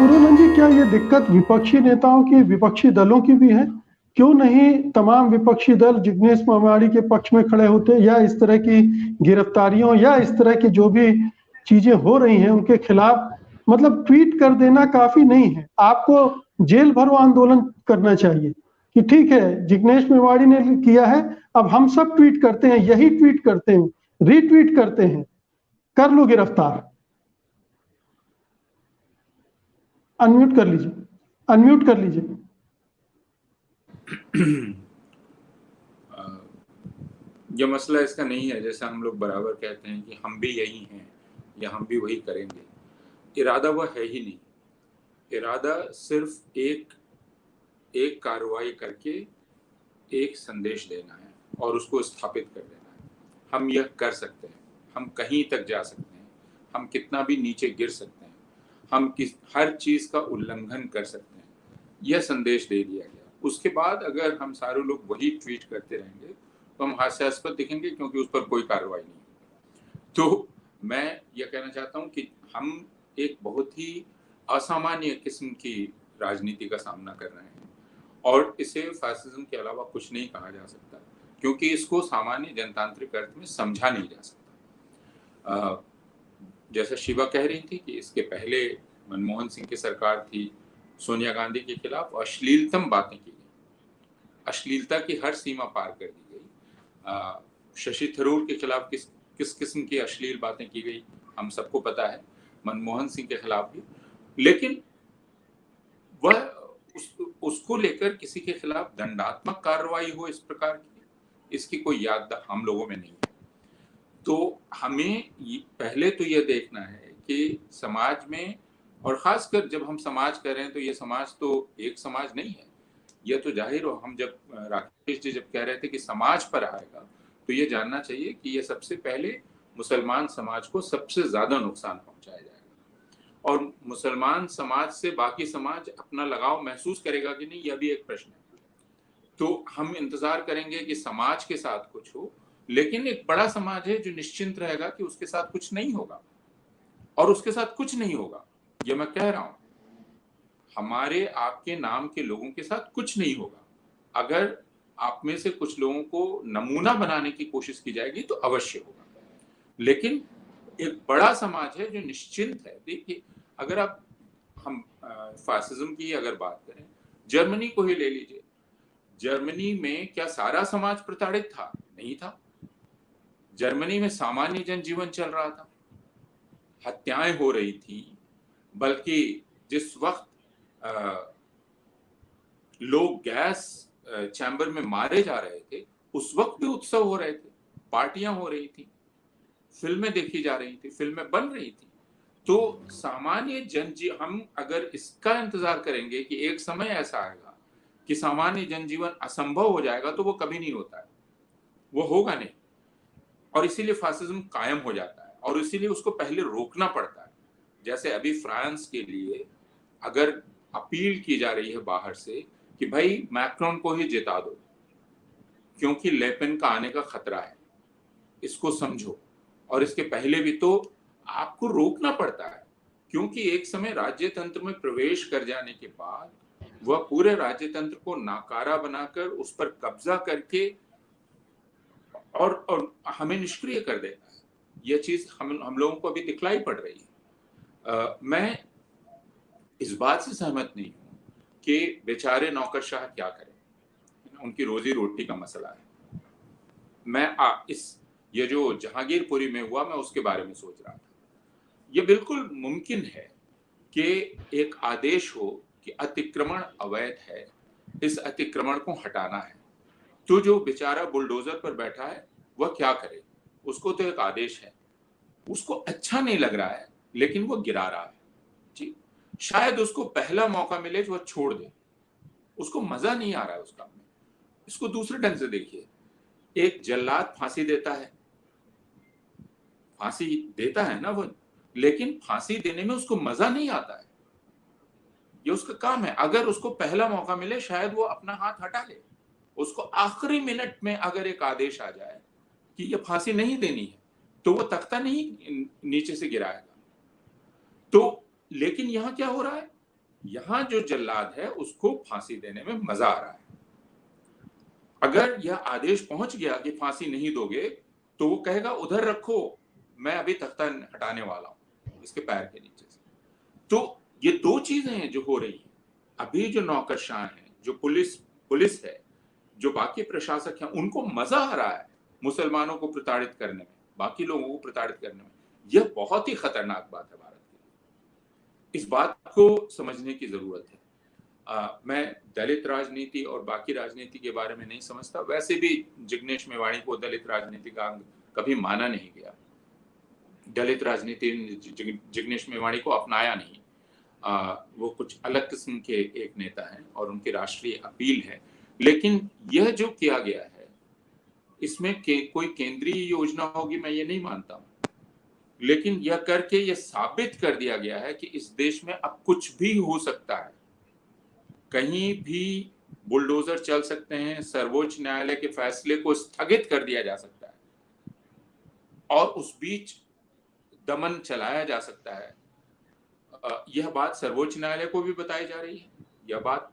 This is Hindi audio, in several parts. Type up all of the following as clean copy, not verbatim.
पुरोनन जी, क्या ये दिक्कत विपक्षी नेताओं की, विपक्षी दलों की भी है? क्यों नहीं तमाम विपक्षी दल जिग्नेश मेवाड़ी के पक्ष में खड़े होते, या इस तरह की गिरफ्तारियों या इस तरह की जो भी चीजें हो रही हैं उनके खिलाफ मतलब ट्वीट कर देना काफी नहीं है, आपको जेल भरो आंदोलन करना चाहिए कि ठीक है जिग्नेश मेवाड़ी ने किया है, अब हम सब ट्वीट करते हैं, यही ट्वीट करते हैं, रीट्वीट करते हैं, कर लो गिरफ्तार। अनम्यूट कर लीजिए, अनम्यूट कर लीजिए। ये मसला इसका नहीं है, जैसा हम लोग बराबर कहते हैं कि हम भी यही हैं या हम भी वही करेंगे। इरादा वह है ही नहीं। इरादा सिर्फ एक कार्रवाई करके एक संदेश देना है और उसको स्थापित कर देना है। हम यह कर सकते हैं, हम कहीं तक जा सकते हैं, हम कितना भी नीचे गिर सकते हैं, हम हर चीज का उल्लंघन कर सकते हैं। यह संदेश दे दिया गया। उसके बाद अगर हम सारे लोग वही ट्वीट करते रहेंगे तो हम हास्यास्पद दिखेंगे, क्योंकि उस पर कोई कार्रवाई नहीं। तो मैं यह कहना चाहता हूं कि हम एक बहुत ही असामान्य किस्म की राजनीति का सामना कर रहे हैं और इसे फासिज्म के अलावा कुछ नहीं कहा जा सकता, क्योंकि इसको सामान्य जनतांत्रिक अर्थ में समझा नहीं जा सकता। जैसा शिवा कह रही थी कि इसके पहले मनमोहन सिंह की सरकार थी, सोनिया गांधी के खिलाफ अश्लीलतम बातें की गई, अश्लीलता की हर सीमा पार कर दी गई। शशि थरूर के खिलाफ किस किस्म की अश्लील बातें की गई हम सबको पता है, मनमोहन सिंह के खिलाफ भी। लेकिन वह उसको लेकर किसी के खिलाफ दंडात्मक कार्रवाई हो इस प्रकार की, इसकी कोई याद हम लोगों में नहीं है। तो हमें पहले तो यह देखना है कि समाज में, और खासकर जब हम समाज कह रहे हैं तो ये समाज तो एक समाज नहीं है। यह तो जाहिर हो, हम जब राकेश जी जब कह रहे थे कि समाज पर आएगा, तो ये जानना चाहिए कि ये सबसे पहले मुसलमान समाज को सबसे ज्यादा नुकसान पहुंचाया जाएगा, और मुसलमान समाज से बाकी समाज अपना लगाव महसूस करेगा कि नहीं, यह भी एक प्रश्न है। तो हम इंतजार करेंगे कि समाज के साथ कुछ हो, लेकिन एक बड़ा समाज है जो निश्चिंत रहेगा कि उसके साथ कुछ नहीं होगा, और उसके साथ कुछ नहीं होगा, यह मैं कह रहा हूं। हमारे आपके नाम के लोगों के साथ कुछ नहीं होगा। अगर आप में से कुछ लोगों को नमूना बनाने की कोशिश की जाएगी तो अवश्य होगा, लेकिन एक बड़ा समाज है जो निश्चिंत है। देखिए, अगर आप हम फासिज्म की अगर बात करें, जर्मनी को ही ले लीजिए। जर्मनी में क्या सारा समाज प्रताड़ित था? नहीं था। जर्मनी में सामान्य जनजीवन चल रहा था, हत्याएं हो रही थी, बल्कि जिस वक्त लोग गैस चैम्बर में मारे जा रहे थे, उस वक्त भी उत्सव हो रहे थे, पार्टियां हो रही थी, फिल्में देखी जा रही थी, फिल्में बन रही थी। तो सामान्य हम अगर इसका इंतजार करेंगे कि एक समय ऐसा आएगा कि सामान्य जनजीवन असंभव हो जाएगा, तो वो कभी नहीं होता है, वो होगा नहीं। और इसीलिए फासिज्म कायम हो जाता है, और इसीलिए उसको पहले रोकना पड़ता है। जैसे अभी फ्रांस के लिए अगर अपील की जा रही है बाहर से कि भाई मैक्रोन को ही जिता दो, क्योंकि लेपेन का आने का खतरा है, इसको समझो। और इसके पहले भी तो आपको रोकना पड़ता है, क्योंकि एक समय राज्य तंत्र में प्रवेश कर जाने के बाद वह पूरे राज्य तंत्र को नाकारा बनाकर उस पर कब्जा करके और हमें निष्क्रिय कर देता है। यह चीज हम लोगों को अभी दिखलाई पड़ रही है। मैं इस बात से सहमत नहीं हूं कि बेचारे नौकरशाह क्या करें, उनकी रोजी रोटी का मसला है। मैं ये जो जहांगीरपुरी में हुआ, मैं उसके बारे में सोच रहा था। यह बिल्कुल मुमकिन है कि एक आदेश हो कि अतिक्रमण अवैध है, इस अतिक्रमण को हटाना है। तो जो बेचारा बुलडोजर पर बैठा है वह क्या करे? उसको तो एक आदेश है, उसको अच्छा नहीं लग रहा है, लेकिन वो गिरा रहा है। जी, शायद उसको पहला मौका मिले जो वह छोड़ दे, उसको मजा नहीं आ रहा है उस काम में। इसको दूसरे ढंग से देखिए, एक जल्लाद फांसी देता है, फांसी देता है ना वो, लेकिन फांसी देने में उसको मजा नहीं आता है, ये उसका काम है। अगर उसको पहला मौका मिले, शायद वो अपना हाथ हटा ले। उसको आखिरी मिनट में अगर एक आदेश आ जाए कि ये फांसी नहीं देनी है, तो वो तख्ता नहीं नीचे से गिराएगा। तो लेकिन यहां क्या हो रहा है? यहाँ जो जल्लाद है उसको फांसी देने में मजा आ रहा है। अगर यह आदेश पहुंच गया कि फांसी नहीं दोगे, तो वो कहेगा उधर रखो, मैं अभी तख्ता हटाने वाला हूं इसके पैर के नीचे से। तो ये दो चीजें हैं जो हो रही हैं। अभी जो नौकरशाह है, जो पुलिस है, जो बाकी प्रशासक हैं, उनको मजा आ रहा है मुसलमानों को प्रताड़ित करने में, बाकी लोगों को प्रताड़ित करने में। यह बहुत ही खतरनाक बात है भारत के लिए। इस बात को समझने की जरूरत है। मैं दलित राजनीति और बाकी राजनीति के बारे में नहीं समझता। वैसे भी जिग्नेश मेवाड़ी को दलित राजनीति का अंग कभी माना नहीं गया। दलित राजनीति जिग्नेश मेवाड़ी को अपनाया नहीं। वो कुछ अलग किस्म के एक नेता हैं और उनकी राष्ट्रीय अपील है। लेकिन यह जो किया गया है, इसमें कोई केंद्रीय योजना होगी मैं ये नहीं मानता हूं। लेकिन यह करके यह साबित कर दिया गया है कि इस देश में अब कुछ भी हो सकता है। कहीं भी बुलडोजर चल सकते हैं, सर्वोच्च न्यायालय के फैसले को स्थगित कर दिया जा सकता है और उस बीच दमन चलाया जा सकता है। यह बात सर्वोच्च न्यायालय को भी बताई जा रही है, यह बात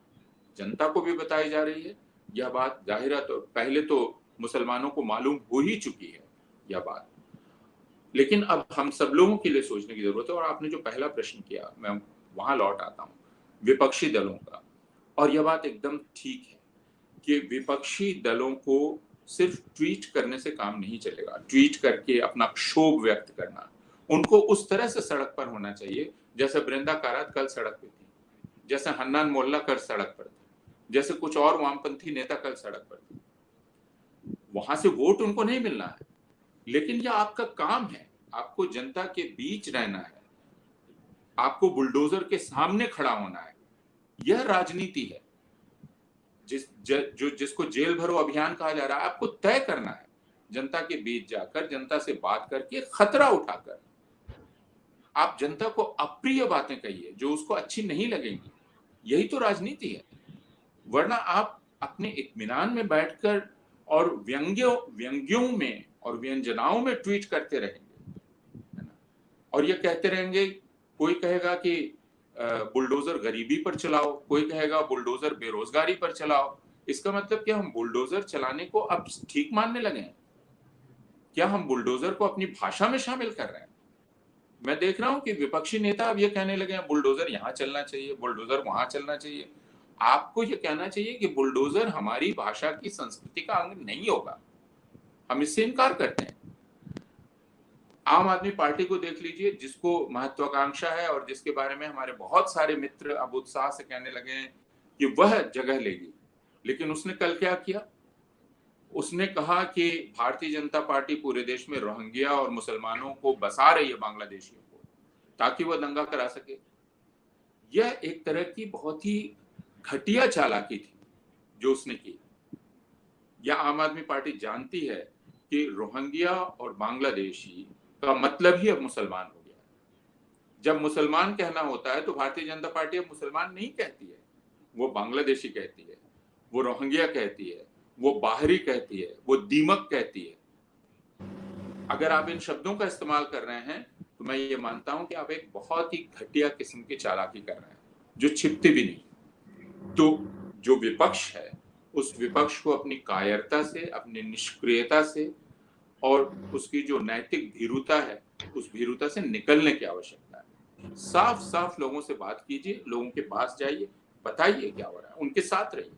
जनता को भी बताई जा रही है, यह बात जाहिर तो पहले तो मुसलमानों को मालूम हो ही चुकी है यह बात। लेकिन अब हम सब लोगों के लिए सोचने की जरूरत है। और आपने जो पहला प्रश्न किया, मैं वहां लौट आता हूं, विपक्षी दलों का। और यह बात एकदम ठीक है कि विपक्षी दलों को सिर्फ ट्वीट करने से काम नहीं चलेगा। ट्वीट करके अपना क्षोभ व्यक्त करना, उनको उस तरह से सड़क पर होना चाहिए जैसे बृंदा कारात कल सड़क पे थी, जैसे हन्नान मोल्ला कल सड़क पर थे, जैसे कुछ और वामपंथी नेता कल सड़क पर थे। वहां से वोट उनको नहीं मिलना है, लेकिन यह आपका काम है। आपको जनता के बीच रहना है, आपको बुलडोजर के सामने खड़ा होना है। यह राजनीति है। जिसको जेल भरो अभियान कहा जा रहा है, आपको तय करना है जनता के बीच जाकर, जनता से बात करके, खतरा उठाकर। आप जनता को अप्रिय बातें कहिए जो उसको अच्छी नहीं लगेंगी। यही तो राजनीति है। वरना आप अपने इत्मीनान में बैठकर और व्यंग्यों में और व्यंजनाओं में ट्वीट करते रहेंगे, है ना? और ये कहते रहेंगे, कोई कहेगा कि बुलडोजर गरीबी पर चलाओ, कोई कहेगा बुलडोजर बेरोजगारी पर चलाओ। इसका मतलब क्या हम बुलडोजर चलाने को अब ठीक मानने लगे हैं? क्या हम बुलडोजर को अपनी भाषा में शामिल कर रहे हैं? मैं देख रहा हूं कि विपक्षी नेता अब ये कहने लगे हैं बुलडोजर यहां चलना चाहिए, बुलडोजर वहां चलना चाहिए। आपको ये कहना चाहिए कि बुलडोजर हमारी भाषा की संस्कृति का अंग नहीं होगा। हम इससे इनकार करते हैं। आम आदमी पार्टी को देख लीजिए, जिसको महत्वाकांक्षा है और जिसके बारे में हमारे बहुत सारे मित्र अब उत्साह से कहने लगे हैं कि वह जगह लेगी। लेकिन उसने कल क्या किया? उसने कहा कि भारतीय जनता पार्टी पूरे देश में रोहिंग्या और मुसलमानों को बसा रही है, बांग्लादेशियों को, ताकि वह दंगा करा सके। यह एक तरह की बहुत ही घटिया चालाकी थी जो उसने की। यह आम आदमी पार्टी जानती है कि रोहिंग्या और बांग्लादेशी का मतलब ही अब मुसलमान हो गया। जब मुसलमान कहना होता है तो भारतीय जनता पार्टी अब मुसलमान नहीं कहती है, वो बांग्लादेशी कहती है, वो रोहिंग्या कहती है, वो बाहरी कहती है, वो दीमक कहती है। अगर आप इन शब्दों का इस्तेमाल कर रहे हैं तो मैं ये मानता हूं कि आप एक बहुत ही घटिया किस्म की चालाकी कर रहे हैं जो छिपती भी नहीं। तो जो विपक्ष है, उस विपक्ष को अपनी कायरता से, अपनी निष्क्रियता से और उसकी जो नैतिक भीरुता है, उस भीरुता से निकलने की आवश्यकता है। साफ साफ लोगों से बात कीजिए, लोगों के पास जाइए, बताइए क्या हो रहा है, उनके साथ रहिए।